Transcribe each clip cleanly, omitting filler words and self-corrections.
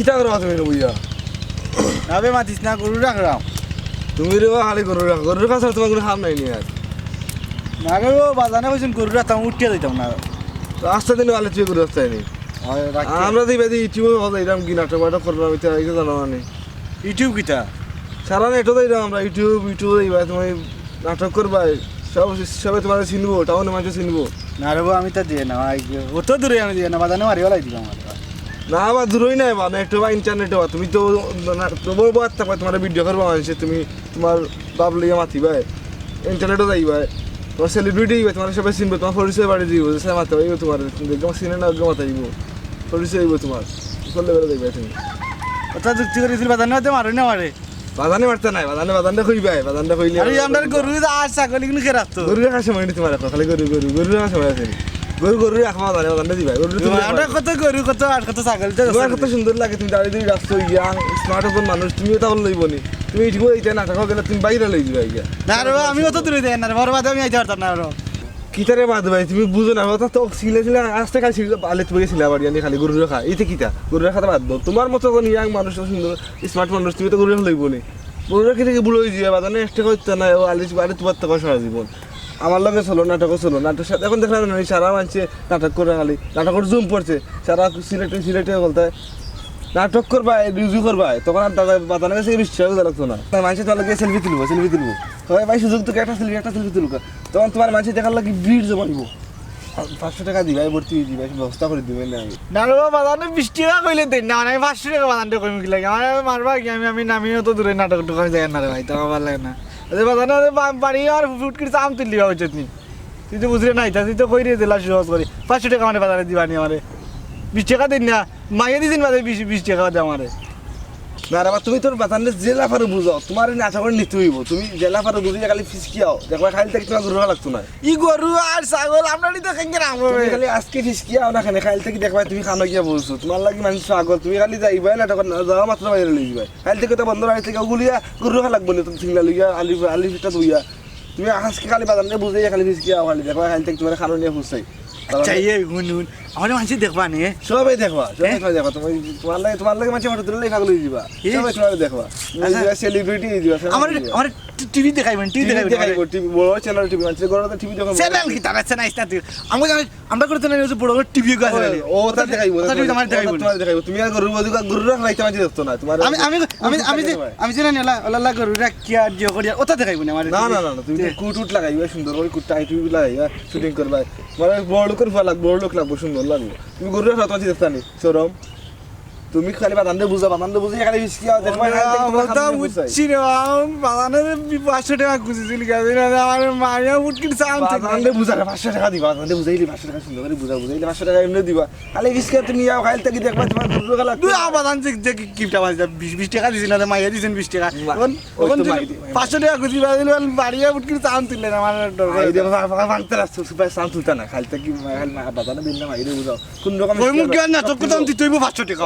কিতা করো তুমি বুঝা নাবে মাতিস না গরু রাখলাম তুমি রে খালি গরুর কাছে তোমার কোনো খাম নাই নি আর না রে ও বাজানে কইছেন গরু রাখতাম উঠিয়ে দিতাম না তো আস্তে দিন আলে তুই গরু আসতে নি আমরা দিই ইউটিউবে হলো এরকম কি নাটক বাটক করলাম এটা এই জানো না ইউটিউব কিতা সারা নেটও দিই আমরা ইউটিউবে দিবা তুমি নাটক করবা সবাই তোমার চিনবো টাউনে মানুষ চিনবো না রে আমি তো দিয়ে না অত দূরে আমি দিয়ে না বাজানে মারিও লাই দিলাম না আবার দূরই নাই বা নেট বা ইন্টারনেটে বা তুমি তো তোমার বাদ থাকবা তোমার ভিডিও করবা মানুষে তুমি তোমার বাবলিয়া মাতিবা ইন্টারনেটও যাইবা তোমার সেলিব্রিটি হইবা তোমার সবাই চিনবে তোমার পরিচয় বাড়ি দিব সে মাতে হইব তোমার একদম চিনে না একদম মাতাইব পরিচয় হইব তোমার করলে বেড়ে দেখবে তুমি কথা যুক্তি করেছিল বাজানে মাতে মারে না মারে বাজানে মারতে নাই বাজানটা কইবা বাজানটা কইলে আরে আমরা গরু আর ছাগল এগুলো কে রাখতো গরু রাখার সময় তোমার খালি গরু রাখার সময় আছে গরু রাখবা বাজানটা দিবা গরু তুমি আমরা কত গরু কত আর কত ছাগল তোমার কত সুন্দর লাগে তুমি দাঁড়িয়ে রাস্তা ইয়াং স্মার্ট একজন মানুষ তুমিও তাহলে লইবনি তুমি এটিও এইটা নাটক গেলে তুমি বাইরে লই যাবা ইয়া না রে আমি অত দূরে যাই না রে বড় বাদে আমি আইতে পারতাম না রে কিতারে বাদ ভাই তুমি বুঝো না কথা তো ছিলে আস্তে খালি ছিল আলে তুমি গেছিলে আবার জানি খালি গরু রাখা এইটা কিতা গরু রাখাতে বাদ দাও তোমার মতো কোন ইয়াং মানুষ সুন্দর স্মার্ট মানুষ তুমি তো গরু রাখা লইবনি গরু রাখি থেকে বুড়ো হয়ে যাবে বাজানে একটা করতে না ও আলিশ বাড়ি তোমার তো সারা জীবন আমার লগে চলো নাটকও চলো নাটক এখন দেখলাম না সারা মানছে নাটক করে খালি নাটকের জুম পড়ছে সারা সিলেটে বলতে নাটক করবা রিভিউ করবা তখন আর দাদা বাজানের কাছে বিশ্বাস লাগতো না মানুষের তোমার লাগে সেলফি তুলবো সবাই ভাই সুযোগ তোকে একটা সেলফি তুলব তখন তোমার মানুষের দেখার লাগে ভিড় জমাইব 500 টাকা দিবাই ভর্তি দিবা ব্যবস্থা করে দিবেন না না রে বাজানে 20 টাকা কইলে দেন না আমি 500 টাকা বাজানটা কইম কি লাগে আমার মারবা কি আমি নামিও তো দূরে নাটক দোকানে যাই না রে ভাই তো ভালো লাগে না আরে বাজানে বাড়ি আর ফুট করে চাম তুললি হবে চটনি তুই তো বুঝলে নাই তুই তো কই রে দিলা সহজ করে 500 টাকা মানে বাজারে দিবানি আমারে 20 টাকা দিন না মাইয়ে দিন বাদে 20 টাকা দে আমারে না রে তুমি তোর বাতানে জেলা ফারে বুঝাও তোমার আশা করে নিতে হইব তুমি জেলা ফারে বুঝিয়ে খালি ফিসকিয়াও দেখবা খালি থেকে তোমার গরু লাগতো না ই গরু আর ছাগল আপনারই তো কেন আমরা খালি আজকে ফিসকিয়াও না খালি খালি থেকে দেখবা তুমি খানো গিয়া বলছো তোমার লাগি মানুষ ছাগল তুমি খালি যাইবা না তখন যাওয়া মাত্র বাইরে লই যাবা খালি থেকে তো বন্ধ বাড়ি থেকে গুলিয়া গরু লাগবো না তুমি সিংলা লইয়া আলি ফিটা দুইয়া তুমি আজকে খালি বাতানে বুঝিয়ে খালি ফিসকিয়াও খালি দেখবা খালি থেকে তোমার খানো নিয়ে ফুসাই চাইয়ে গুনুন আমার মানুষ দেখবা নে সবাই দেখবা তুমি তোমার লাগে মানুষ ফটো তুললে পাগল হয়ে যাবা সবাই দেখবা সেলিব্রিটি হয়ে যাবা আমার টিভি দেখাইবেন টিভি বড় চ্যানেল টিভি মানুষ গরমে টিভি দেখো চ্যানেল কি তারা চ্যানেল না তুই আমরা করতে না বড় বড় টিভি গাছ ও তা দেখাইবো তোমার দেখাইবো তুমি আর গরু রাখতে মাঝে দেখতো না তোমার আমি জানি না আল্লাহ গরু রাখ কি আর জিও করিয়া ওটা দেখাইবো না আমার না তুমি কুট লাগাইবা সুন্দর করে কুট টাইট লাগাইবা শুটিং করবা মানে বড় লোকের বড় লোক লাগবো সুন্দর লাগবে তুমি গরু রাখতে মাঝে দেখতা নি সরম তুমি খালি বাদানতে বুঝা খালি ফিসকিয়া দেখবা কথা বুঝছি রে বাদানের 500 টাকা খুঁজেছিল গাদিনা আমার মায়া উটকির চাম বাদানতে বুঝা 500 টাকা দিবা বাদানতে বুঝাইলি 500 টাকা সুন্দর করে বুঝাইলি 500 টাকা এমনি দিবা খালি ফিসকিয়া তুমি যাও খালি থেকে দেখবা তোমার গরু রাখা লাগবে তুই বাদান যে কিপটা বাজ 20 টাকা দিছিস না মাইয়া দিছেন 20 টাকা তখন 500 টাকা খুঁজি বাদিল বাড়িয়া উটকির চাম তুললে আমার ডর এই দেখো ভাঙতে রাস্তা সুপার চাম তুলতা না খালি থেকে বাদানে দিন না মাইরে বুঝাও কোন রকম ওই মুখ কেন না তোকে তো আমি দিতেইব 500 টাকা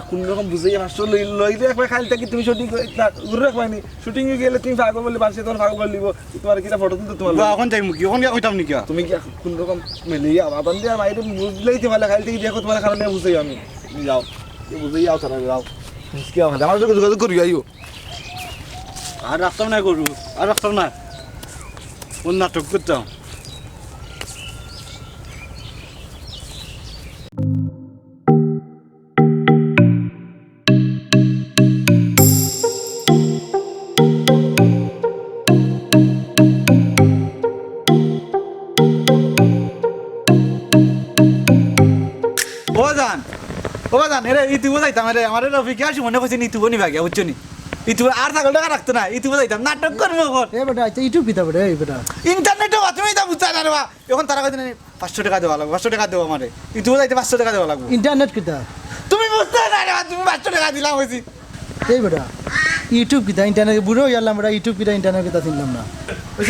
কোন রকম বুঝাই আসছো লইলে একবার খালি থেকে তুমি শুটিং ঘুরে রাখবানি শুটিং এ গেলে তুমি পাগল বললি বাসে তোমার পাগল বললিব তোমার কিটা ফটো তুলতে তোমার এখন যাই মুখি এখন কইতাম নি কি তুমি কি কোন রকম মিলিয়া বাবান দিয়া মাইরে বুঝলেই তো ভালো খালি থেকে দেখো তোমার কারণে বুঝাই আমি যাও বুঝাই যাও তারা যাও কি হবে আমার সাথে যোগাযোগ করি আইও আর রাখতাম না গরু আর রাখতাম না কোন নাটক করতাম ওবাদান এরে ইতুবো যাইতাম রে আমারে রফিকে আসি মনে কইছে ইতুবো নি ভাগিয়া বুঝছো নি ইতুবো আর ছাগল টাকা রাখতো না ইতুবো যাইতাম নাটক করবো এখন এ বেটা আচ্ছা ইউটিউব কিতা বেটা এই বেটা ইন্টারনেটে তুমি তা বুঝছ না রে বা এখন তারা কইতে 500 টাকা দেওয়া লাগবে 500 টাকা দেবো আমারে ইতুবো যাইতে 500 টাকা দেওয়া লাগবে ইন্টারনেট কিতা তুমি বুঝতে না রে তুমি 500 টাকা দিলাম হইছি এই বেটা ইউটিউব কিতা ইন্টারনেট বুড়ো ইয়ালাম বেটা ইউটিউব কিতা ইন্টারনেট কিতা চিনলাম না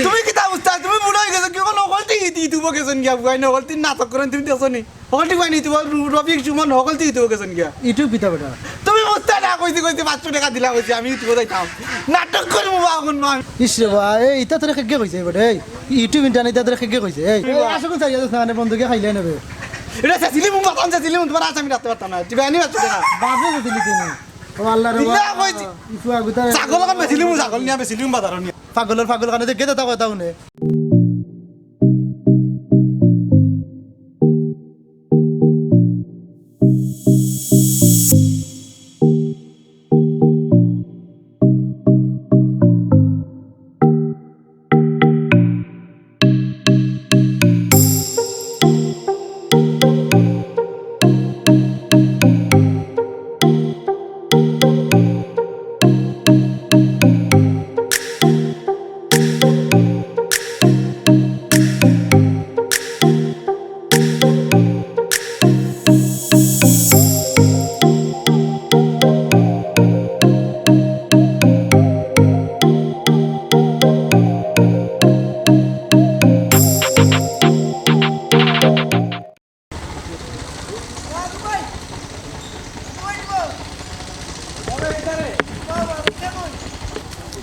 তুমি কিতা বুঝতা তুমি বুড়ো হয়ে গেছো কি কোন হলতি ইতুবো গেছন গিয়া বুঝাই না হলতি নাটক করেন তুমি দেখছো নি হলতি বানি ইতুবো রফিক সুমন হলতি ইতুবো গেছন গিয়া ইউটিউব কিতা বেটা তুমি বুঝতে না কইছি 500 টাকা দিলা হইছি আমি ইতুবো যাইতাম নাটক করবো এখন মা ইস রে বা এই ইতা তোরে খেগে কইছে বেটা এই ইউটিউব ইন্টারনেট তোরে খেগে কইছে এই আসলে চাই যাস না বন্ধুকে খাইলে নেবে এটা চাইছিলি মুখ বাতান চাইছিলি তোমার আসামি রাখতে পারতাম না তুই আনি বাচ্চা দেখা বাপরে দিলি তুমি ও আল্লাহ রে দিলা কইছি। ইফু আগুতা ছাগল কান বেছিলি মু ছাগল নিয়া বেছিলি বাজার নিয়া পাগল কানে দেখে তা কথা শুনে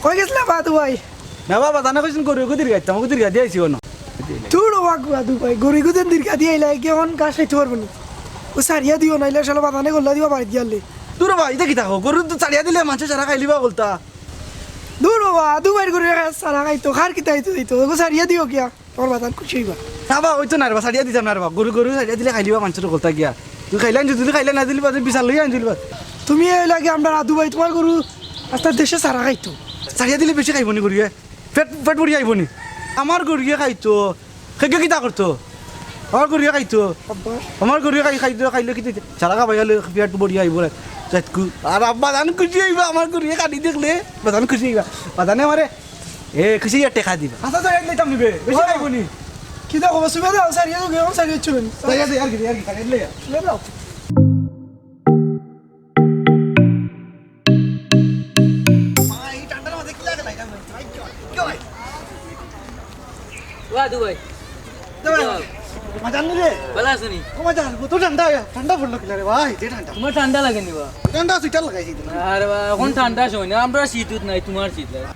কই গেছিলা বাদু ভাই না বাবা জানা কইছেন গরু গদির গাইতাম গদির গাই দিয়েছি কোন তুড়ো বাদু ভাই গরি গুদেন দিরকা দিয়ে আইলা কেমন কাজ খাইতে পারবো না ও সারিয়া দিও নাইলে শালা বাদানে গল্লা দিবা বাড়ি দিয়ালে দূর ভাই এটা কি থাকো গরু তো চালিয়া দিলে মানুষ সারা খাইলিবা বলতা দূর বাবা দু ভাই গরি সারা খাইতো খার কিতা হইতো দিতো ও সারিয়া দিও কিয়া তোর বাদান খুশি হইবা না বা ওই তো না রে বা সারিয়া দিতাম না রে বা গরু গরু সারিয়া দিলে খাইলিবা মানুষের বলতা গিয়া তুই খাইলেন যদি খাইলে না দিলি বা বিশাল লইয়া আনছিলি বা তুমি এই লাগে আমরা আদু ভাই তোমার গরু আস্তে দেশে সারা খাইতো সারিয়া দিলে বেশি খাইব নি গরুয়ে পেট পেট ভরি আইব নি আমার গরুয়ে খাইতো খেগে কিতা করতো আমার গরুয়ে খাইতো আমার গরুয়ে খাইতো খাইলে কি সারা খাবাই হলে পেট ভরি আইব রে যাতকু আর আব্বা জান খুশি হইবা আমার গরুয়ে কাটি দেখলে বাদান খুশি হইবা বাদানে আমারে এ খুশি টেকা দিবা আচ্ছা সারিয়া দিতাম নিবে বেশি খাইব নি কি দেখো সুবে দাও সারিয়া দাও কেমন সারিয়া চুবেন সারিয়া দে আর কি সারিয়া দিলে সুবে দাও Waduh, boy. মজান রে Balas nih. ও মজান কত ঠান্ডা ঠান্ডা পড়লো কিনা রে ভাই যে ঠান্ডা তোমার ঠান্ডা লাগে নি বা ঠান্ডা সুইটার লাগাইছি তো আরে বা এখন ঠান্ডা সময় না আমরা শীত উত নাই তোমার শীত লাগে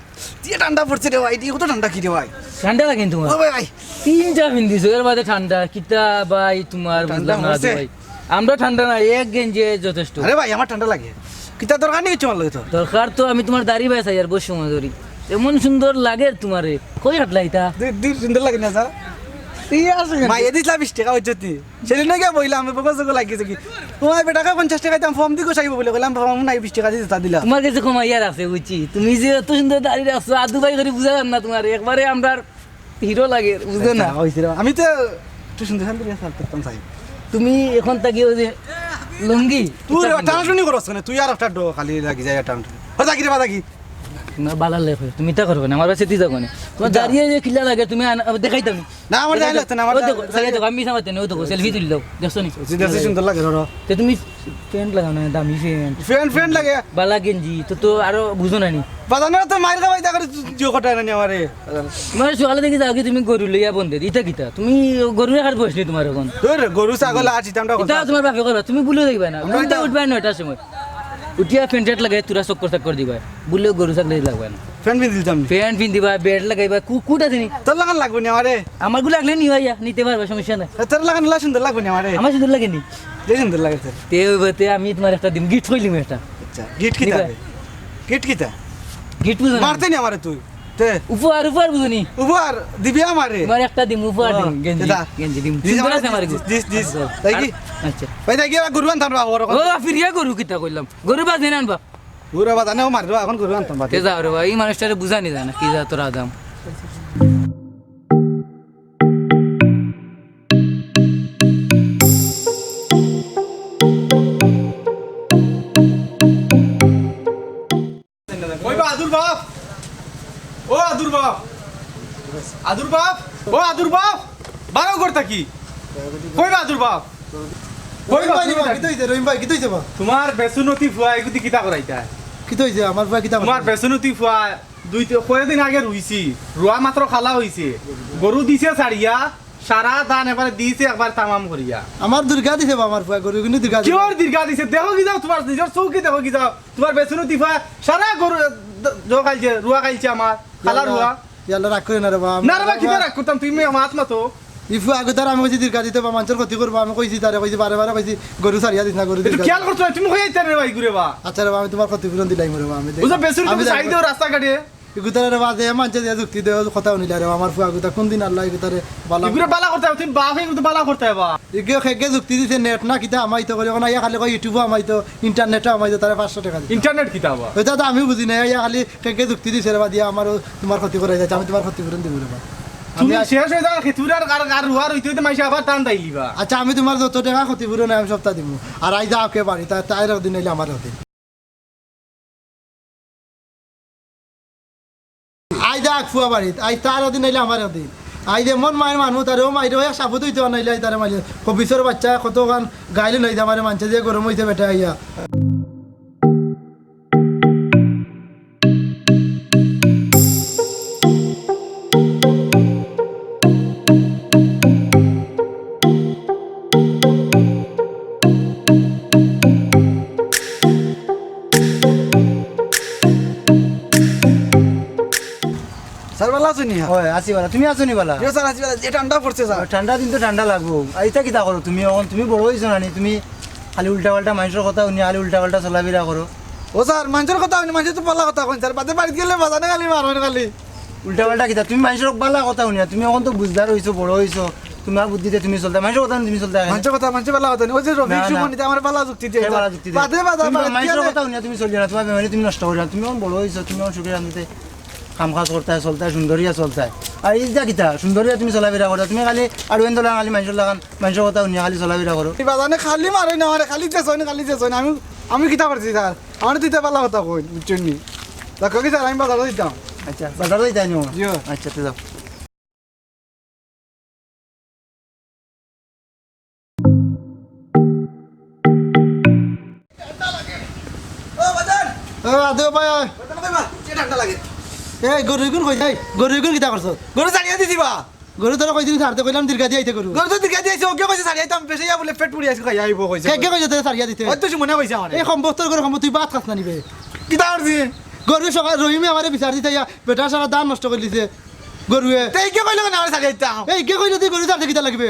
যে ঠান্ডা পড়ছে রে ভাই কত ঠান্ডা কি রে ভাই ঠান্ডা লাগে নি তোমার ও ভাই ভাই তিনটা বিন্দিছো এর বাদে ঠান্ডা কিতা ভাই তোমার বুঝলাম না পড়ছে? ভাই আমরা ঠান্ডা না এক গেঞ্জি যথেষ্ট আরে ভাই আমার ঠান্ডা লাগে কিতা দরকার নেই কিছু আমার লাগে তো দরকার তো আমি তোমার দাড়ি বাই চাই আর বসে সময় ধরি এমন সুন্দর লাগে তোমারে কই হাঁটলা এটা দুই সুন্দর লাগে না স্যার ঠিক আছে মাই এদিস লা 20 টাকা হইছতি সেদিন না বইলাম আমি বকস লাগিছে কি তোমার বেটাকে 50 টাকা দাম ফর্ম দি গোসাইব বলে কইলাম ফর্ম নাই 20 টাকা দিতে দিলা তোমার কাছে কমাইয়া রাখছে বুঝছি তুমি যে এত সুন্দর দাড়ি রাখছো আদু ভাই করে বুঝালাম না তোমার একবারে আমরা হিরো লাগে বুঝছো না হইছিল আমি তো একটু সুন্দর সুন্দর সার করতাম চাই তুমি এখন তাকি ওই যে লুঙ্গি তুই টানাটুনি করছ না তুই আর একটা খালি লাগি যায় টানাটুনি হতা কি রে বাদা কি তোমার বালা লেখো তুমি তা করবে না আমার কাছে দিতে কোনে তোমার দাঁড়িয়ে যে খিলা লাগে তুমি দেখাইতাম না আমার যাই লাগতে না আমার দেখো আমি সামাতে না ও দেখো সেলফি তুলি দাও দেখছো নি সিধা সুন্দর লাগে র তো তুমি প্যান্ট লাগাও না দামি প্যান্ট ফ্রেন্ড ফ্রেন্ড লাগে বালা গেঞ্জি তো আরো বুঝো না নি বাদানো তো মাইর খাবাই তা করে জিও কটা না আমারে মানে সকালে দেখি যাও কি তুমি গরু লইয়া বন্ধে ইটা কিতা তুমি গরু রাখার বসনি তোমার এখন তোর গরু ছাগল আছে তামটা এটা তোমার বাপে করবা তুমি বুলে দেখবা না আমরা উঠা উঠবা না এটার সময় উঠিয়া প্যান্ট লাগাই তুরা চক্কর দিবা বুলে গরু ছাগলে লাগবে না ফ্রেন্ড পিন দিতাম প্যান্ট পিন্দিবা বেড লাগাইবা কুট আছে নি তোর লাগান লাগবে না আমারে আমার গুলো লাগলে নি ভাইয়া নিতে পারবা সমস্যা নাই তোর লাগান লা সুন্দর লাগবে না আমারে আমার সুন্দর লাগে নি যে সুন্দর লাগে তোর তে আমি তোমার একটা দিম গিফট কইলিম একটা আচ্ছা গিট কি নিবা? তা গিট কি তা গিফট বুঝো না মারতে নি আমারে তুই তে উপহার বুঝনি উপহার দিবি আমারে তোমার একটা দিম উপহার দিম গেঞ্জি দা। গেঞ্জি দিম দিস সুন্দর আমারে আছে আমার দিস তাই কি আচ্ছা ভাই তাই কি গরু আনতাম রা ওর ও ফিরিয়া গরু কিতা কইলাম গরু বাজ নেন আনবা গরু বাদানে মার রা এখন গরু আনতাম বাদে তে যাও রে ভাই এই মানুষটারে বুঝানি যায় না কি যা তোরা দাম ওই বা আদুর বাপ ও আদুর বাপ আদুর বাপ ও আদুর বাপ বারো করতা কি কই বা আদুর বাপ কই বা কি তইছে রহিম ভাই কি তইছে বা তোমার বেসুনতি ফুয়া এগুতি কিতা করাইতা কি তইছে আমার ভাই কিতা তোমার বেসুনতি ফুয়া কয়েকদিন আগে রুইছি রুয়া মাত্র খালা হইছে গরু দিছে ছাড়িয়া সারা দান এবারে দিয়েছে একবার তামাম করিয়া আমার দুর্গা দিছে বা আমার ভাই গরু কিন্তু দুর্গা দিছে কিওর দীর্ঘা দিছে দেখো কি যাও তোমার নিজের চৌকি দেখো কি যাও তোমার বেসুনতি ফুয়া সারা গরু জো খাইছে রুয়া খাইছে আমার খালা রুয়া ইয়াল্লা রাখ করে না রে বা না রে বা কিতা রাখ করতাম তুমি মাত মাতো ইফু আগতার আমি কইছি দীর্ঘা দিতে বা মানুষের ক্ষতি করবো আমি কইছি তারে কইছি বারে বারে কইছি গরু সারিয়া দিস না গরু একটু দীর্ঘা খেয়াল করছো না, তুমি হয়ে যাইতে ভাই ঘুরে বা আচ্ছা রে আমি তোমার ক্ষতিপূরণ দিলাই মরে আমি বুঝো বেসুর তুমি সাইড দিও রাস্তা কাটিয়ে এগুতারে বাজে মানুষে দিয়া যুক্তি দেও কথা শুনিলা রে আমার ফুয়া গুতা কোন দিন আল্লাহ এগুতারে বালা ঘুরে বালা করতে হবে, তুমি বাপ হয়ে কিন্তু বালা করতে হবে। এগে খেগে যুক্তি দিছে নেট না কিতা আমাইতো করে কোন ইয়া খালি কই ইউটিউব আমাইতো ইন্টারনেটও আমাইতো তারে 500 টাকা দিছে ইন্টারনেট কি তাবা ওইটা তো আমি বুঝি না ইয়া খালি খেগে যুক্তি দিছে রে বাদিয়া আমার তোমার ক্ষতি করে যাচ্ছে আমি তোমার ক্ষতিপূরণ দিব রে তুমি শেষ হয়ে যাও খেতুরার আর রুয়ার হইতে হইতে মাইসে আবার টান দাইলিবা। আচ্ছা আমি তোমার যত টাকা ক্ষতিপূরণ আমি সপ্তাহ দিব আর আই যাও কে বাড়ি তাই দিন হইলে আমার হতে আই যাক ফুয়া বাড়িত আই তার দিন হইলে আমার হতে আই যেমন মায়ের মানুষ তারেও মাইরে সাবুত হইতে নাইলে তারে মাইলে কবিসর বাচ্চা কত গান গাইলে নই আমার মানুষে যে গরম হইতে বেটা আইয়া স্যার ভালো আছো নি? হয় আসি বালা তুমি আছো নি বালা স্যার আছি যে ঠান্ডা পড়ছে স্যার। ঠান্ডা দিন তো ঠান্ডা লাগবো আইতা কিতা করো তুমি এখন তুমি বড় হইছো না তুমি খালি উল্টা পাল্টা মানুষের কথা শুনি খালি উল্টা পাল্টা চলাফেরা করো ও স্যার মানুষের কথা হইনি, মানুষের তো পাল্লা কথা কইন স্যার, বাদে বাড়িতে গেলে বাজানে খালি মারবেন খালি। উল্টা পাল্টা কিতা তুমি মানুষের পাল্লা কথা শুনি তুমি এখন তো বুঝদার হইছো বড় হইছো তোমার বুদ্ধিতে তুমি চলতে মানুষের কথা তুমি চলতে মানুষের কথা মানুষের পাল্লা কথা ওই যে রবি না, না। সুমনিতে আমার পাল্লা যুক্তি দিয়ে পাল্লা যুক্তি দিয়ে। বাদে বাদে মানুষের কথা শুনি তুমি চলবে না তোমার ফ্যামিলি তুমি নষ্ট করে না তুমি এখন বড় হইছো তুমি এখন সুখে শান্তিতে কাম কাজ করতে চলতে সুন্দরিয়া চলতে আর এই যা কিতা সুন্দরিয়া তুমি চলাফেরা করো তুমি খালি আর ওই দলা খালি মানুষের লাগান মানুষের কথা শুনি খালি চলাফেরা করো বাজানে খালি মারে না আমার খালি চেস হয় না খালি চেস হয় না আমি আমি কিতা করছি স্যার আমার দিতে পাল্লা কথা কই বুঝছেন নি দেখো কি স্যার আমি বাজারে দিতাম। আচ্ছা বাজার যাই তাই নিও জিও। আচ্ছা তো যাও ও বাজার আদে ভাই ঠান্ডা লাগে এই গরু গুণ কই যাই গরু গুণ কিতা করছ গরু ছাড়িয়ে দিছি বা গরু তোরা কইদিন ছাড়তে কইলাম দীর্ঘা দিয়ে আইতে গরু গরু তো দিকে দিয়েছে ওকে কইছে ছাড়িয়ে আইতাম বেশি বলে পেট পুড়ি আছে খাই আইবো কইছে কে কইছে তোরা ছাড়িয়া দিতে ওই তো মনে কইছে আমার এই সম্পত্তর গরু সম্পত্তি বাদ খাস না নিবে কিতা করছি গরু সকাল রহিমে আমারে বিচার দিতে ইয়া বেটা সারা দান নষ্ট করে দিছে গরুয়ে তাই কে কইলো না আমার ছাড়িয়ে আইতাম এই কে কইলো তুই গরু ছাড়তে কিতা লাগবে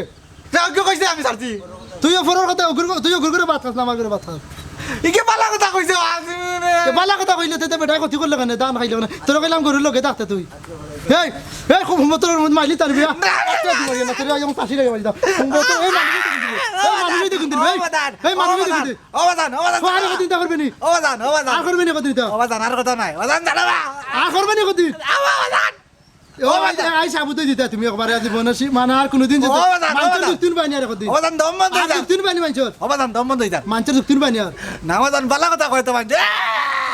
তাই ওকে কইছে আমি ছাড়ছি তুইও ফোনের কথা তুইও গরু করে বাদ খাস না আমার করে বাদ খাস ইকে পালা কথা কইছে বালা কথা কইলে তে বেটা ক্ষতি করলে কেন দান খাইলে কেন তোর কইলাম গরুর লগে থাকতে তুই এই এই খুব মতর মাইলি তার বিয়া তোর আইম পাশি লাগে বাজা এই মানুষই দেখুন দিন ভাই এই মানুষই দেখুন দিন ও বাজান আর কদিন তা করবে নি ও বাজান আর করবে নি কদিন তা ও বাজান আর কথা নাই বাজান জানাবা আর করবে নি কদিন ও বাজান ও আই সাবুত দিতা তুমি একবার আজ বনসি মানে আর কোনদিন যদি মানচর দুতিন বানি আর কদিন ও বাজান দম বন্ধ হইতা দুতিন বানি মানচর ও বাজান দম বন্ধ হইতা মানচর দুতিন বানি আর না বাজান বালা কথা কইতো মানে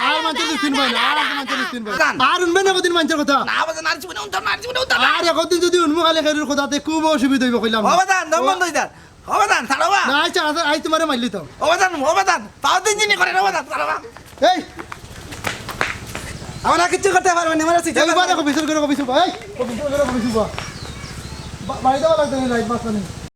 আর মানচর দুতিন বানি আর মানচর দুতিন বানি আর উনবে না কদিন মানচর কথা না বাজান আর জীবনে উনতাম না জীবনে উনতাম আর কদিন যদি উনমু খালি খেরুর কথাতে খুব অসুবিধা হইব কইলাম ও বাজান দম বন্ধ হইতা ও বাজান ছাড়বা না আচ্ছা আই তোমারে মারলি তো ও বাজান পাও দিন জিনি করে ও বাজান ছাড়বা এই আমরা কিছু করতে পারবো না আমরা এইবার কবিসর করে কবিসু ভাই কবিসর করে কবিসু বা বাড়ি দাও লাগবে লাইট বাস